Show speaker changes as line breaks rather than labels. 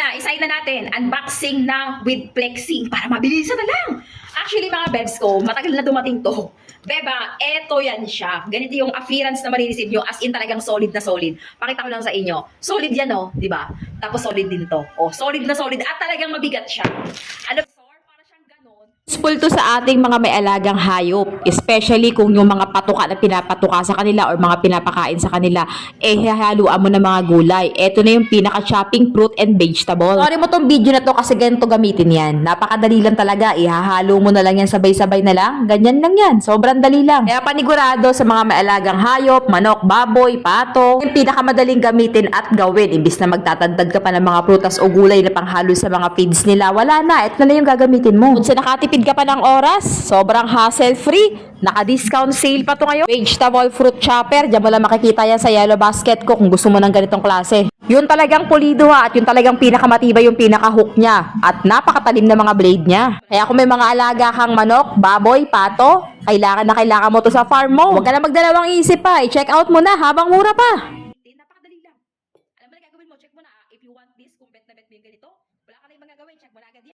na, isayin na natin. Unboxing na with flexing para mabilisan na lang. Actually mga bebs ko, matagal na dumating to. Beba, eto yan siya. Ganito yung appearance na marireceive nyo, as in talagang solid na solid. Pakita ko lang sa inyo. Solid yan oh, di ba? Tapos solid din to. Oh, solid na solid at talagang mabigat siya. Ano, para siyang ganon.
Useful to sa ating mga may alagang hayop, especially kung yung mga patuka na pinapatuka sa kanila or mga pinapakain sa kanila, hahaluan mo ng mga gulay. Ito na yung pinaka-chopping fruit and vegetable. Sorry mo tong video na to kasi ganito gamitin yan. Napakadali lang talaga, ihahalo mo na lang yan sabay-sabay na lang. Ganyan lang yan, sobrang dali lang. Kaya panigurado sa mga may alagang hayop, manok, baboy, pato, yung pinakamadaling gamitin at gawin. Imbis na magtatagdag ka pa ng mga prutas o gulay na panghalo sa mga feeds nila, wala na, ito na yung gagamitin mo. Kung sa nakatipid ka pa ng oras, sobrang hassle-free. Naka-discount sale pa to ngayon. Vegetable fruit chopper, diyan mo lang makikita yan sa yellow basket ko kung gusto mo ng ganitong klase. Yun talagang pulido ha, at yun talagang pinakamatibay yung pinaka-hook niya. At napakatalim na mga blade niya. Kaya kung may mga alaga kang manok, baboy, pato, kailangan na kailangan mo to sa farm mo. Huwag ka na magdalawang isip pa, i-check out mo na habang mura pa.
Napakadali lang. Alam mo na gagawin mo, check mo na if you want this, kung bet na bet mo yung ganito, wala ka na yung magagawin, check mo na agad yan.